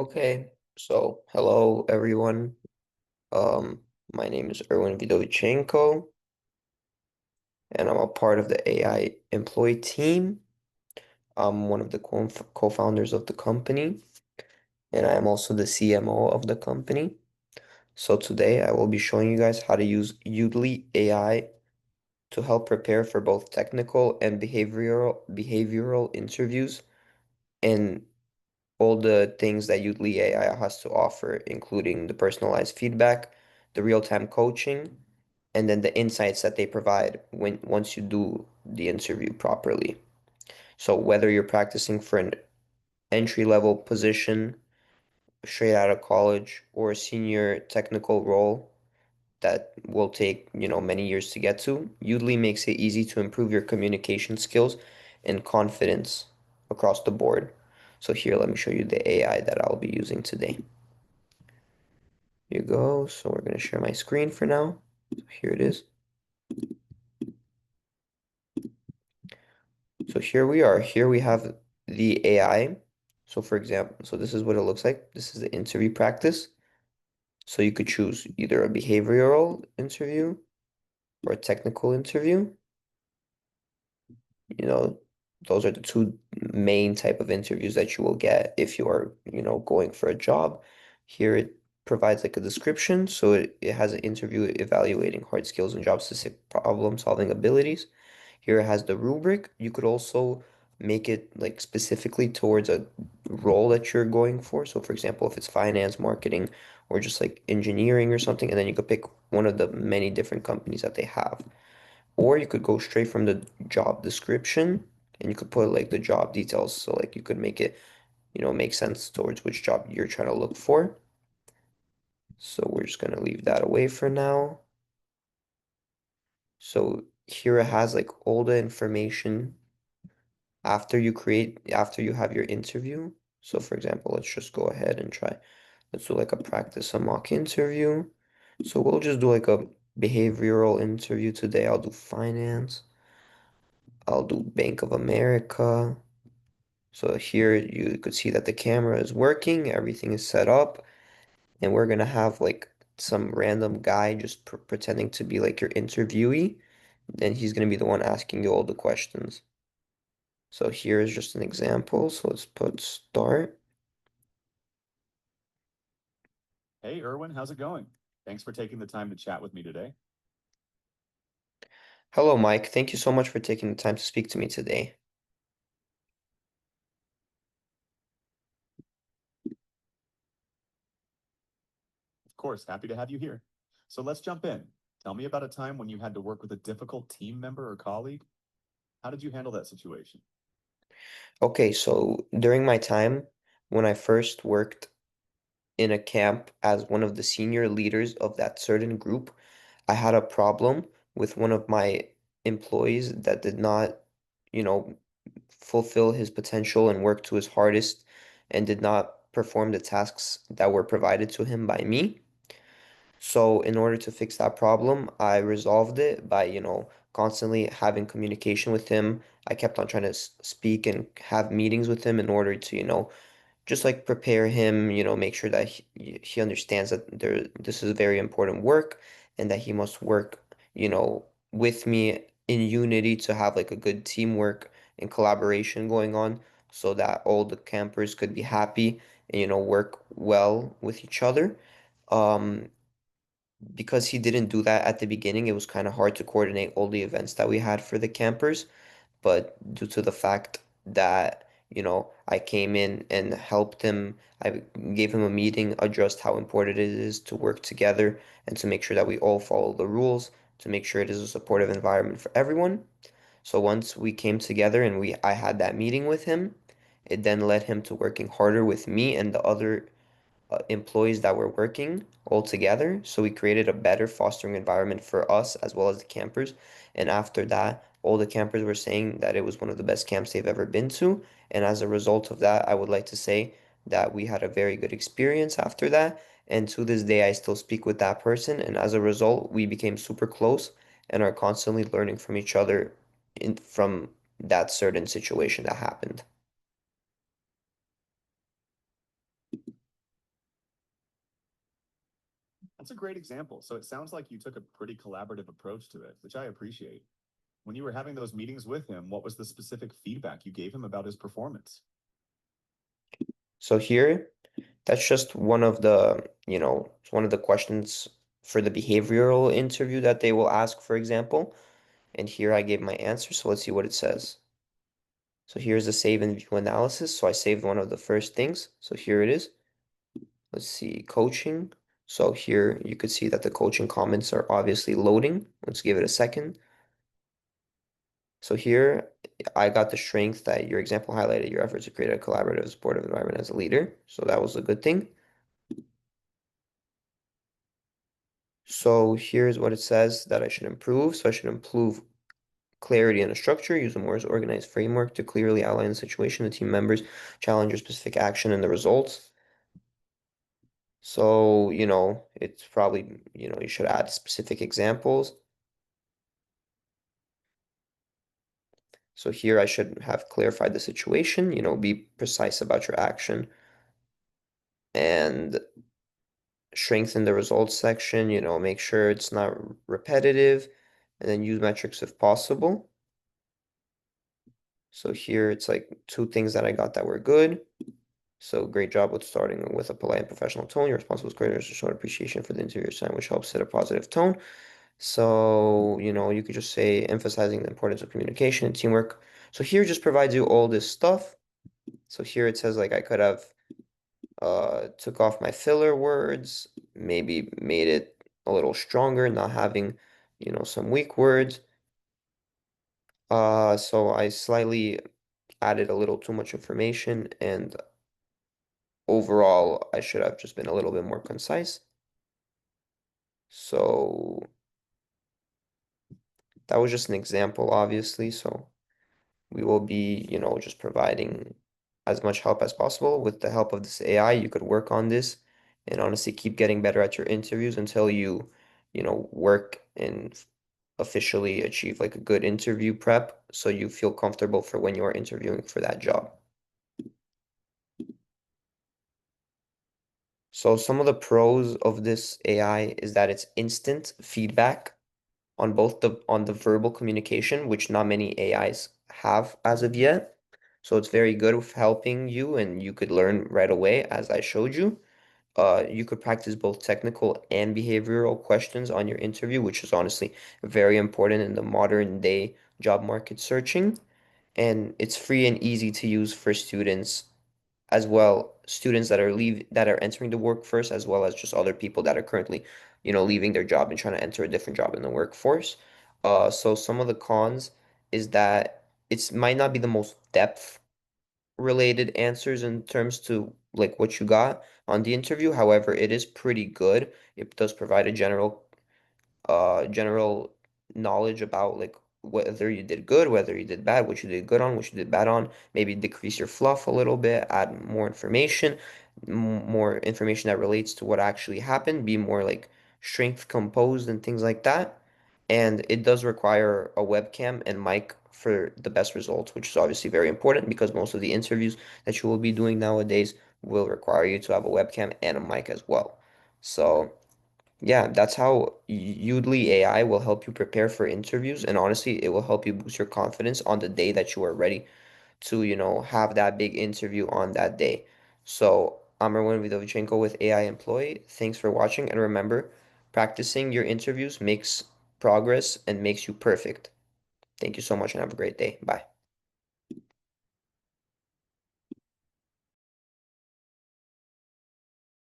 Okay, so hello everyone. Um, my name is Erwin Vidovichenko, and I'm a part of the AI employee team. I'm one of the co-founders of the company, and I am also the CMO of the company. So today I will be showing you guys how to use Udly AI to help prepare for both technical and behavioral interviews and all the things that Udly AI has to offer, including the personalized feedback, the real-time coaching, and then the insights that they provide when once you do the interview properly. So whether you're practicing for an entry-level position straight out of college or a senior technical role that will take, many years to get to, Udemy makes it easy to improve your communication skills and confidence across the board. So here, let me show you the AI that I'll be using today. Here you go. So we're going to share my screen for now. So here it is. So here we are. Here we have the AI. So for example, so this is what it looks like. This is the interview practice. So you could choose either a behavioral interview or a technical interview. You know, those are the two main type of interviews that you will get if you are, going for a job. Here it provides like a description. So it has an interview evaluating hard skills and job-specific problem-solving abilities. Here it has the rubric. You could also make it like specifically towards a role that you're going for. So for example, if it's finance, marketing, or just like engineering or something, and then you could pick one of the many different companies that they have. Or you could go straight from the job description and you could put like the job details. So like you could make it, make sense towards which job you're trying to look for. So we're just gonna leave that away for now. So here it has like all the information after you have your interview. So for example, let's just go ahead and try. Let's do like a practice, a mock interview. So we'll just do like a behavioral interview today. I'll do finance. I'll do Bank of America. So here you could see that the camera is working, everything is set up, and we're gonna have like some random guy just pretending to be like your interviewee, and he's gonna be the one asking you all the questions. So here is just an example. So let's put start. Hey, Erwin, how's it going? Thanks for taking the time to chat with me today. Hello, Mike. Thank you so much for taking the time to speak to me today. Of course, happy to have you here. So let's jump in. Tell me about a time when you had to work with a difficult team member or colleague. How did you handle that situation? Okay, so during my time when I first worked in a camp as one of the senior leaders of that certain group, I had a problem with one of my employees that did not, you know, fulfill his potential and work to his hardest and did not perform the tasks that were provided to him by me. So in order to fix that problem, I resolved it by, constantly having communication with him. I kept on trying to speak and have meetings with him in order to, just like prepare him, make sure that he understands that this is very important work and that he must work, with me in unity to have like a good teamwork and collaboration going on so that all the campers could be happy and, work well with each other. Um, because he didn't do that at the beginning, it was kind of hard to coordinate all the events that we had for the campers. But due to the fact that, I came in and helped him, I gave him a meeting, addressed how important it is to work together and to make sure that we all follow the rules, to make sure it is a supportive environment for everyone. So once we came together and I had that meeting with him, it then led him to working harder with me and the other employees that were working all together. So we created a better fostering environment for us as well as the campers. And after that, all the campers were saying that it was one of the best camps they've ever been to. And as a result of that, I would like to say that we had a very good experience after that. And to this day, I still speak with that person. And as a result, we became super close and are constantly learning from each other from that certain situation that happened. That's a great example. So it sounds like you took a pretty collaborative approach to it, which I appreciate. When you were having those meetings with him, what was the specific feedback you gave him about his performance? So here, that's just one of the, it's one of the questions for the behavioral interview that they will ask, for example. And here I gave my answer. So let's see what it says. So here's the save and view analysis. So I saved one of the first things. So here it is. Let's see, coaching. So here you could see that the coaching comments are obviously loading. Let's give it a second. So here I got the strength that your example highlighted your efforts to create a collaborative, supportive environment as a leader. So that was a good thing. So here's what it says that I should improve. So I should improve clarity and a structure, use a more organized framework to clearly outline the situation, the team members, challenge your specific action and the results. So, it's probably, you should add specific examples. So here I should have clarified the situation, be precise about your action and strengthen the results section, make sure it's not repetitive and then use metrics if possible. So here it's like two things that I got that were good. So great job with starting with a polite and professional tone. Your response was clear. There's a short appreciation for the interior sign, which helps set a positive tone. So, you could just say emphasizing the importance of communication and teamwork. So here just provides you all this stuff. So here it says like I could have took off my filler words, maybe made it a little stronger, not having, some weak words. So I slightly added a little too much information and overall I should have just been a little bit more concise. So that was just an example, obviously. So we will be, just providing as much help as possible. With the help of this AI, you could work on this and honestly keep getting better at your interviews until you, work and officially achieve like a good interview prep so you feel comfortable for when you're interviewing for that job. So some of the pros of this AI is that it's instant feedback on both the verbal communication, which not many AIs have as of yet. So it's very good with helping you and you could learn right away as I showed you. You could practice both technical and behavioral questions on your interview, which is honestly very important in the modern day job market searching. And it's free and easy to use for students as well, students that are entering the workforce, as well as just other people that are currently, leaving their job and trying to enter a different job in the workforce. So some of the cons is that it's might not be the most depth related answers in terms to like what you got on the interview. However, it is pretty good. It does provide a general knowledge about like whether you did good, whether you did bad, what you did good on, what you did bad on, maybe decrease your fluff a little bit, add more information that relates to what actually happened, be more like strength composed and things like that. And it does require a webcam and mic for the best results, which is obviously very important because most of the interviews that you will be doing nowadays will require you to have a webcam and a mic as well. So yeah, that's how Udly AI will help you prepare for interviews. And honestly, it will help you boost your confidence on the day that you are ready to, have that big interview on that day. So I'm Erwin Vidovchenko with AI Employee. Thanks for watching. And remember, practicing your interviews makes progress and makes you perfect. Thank you so much and have a great day. Bye.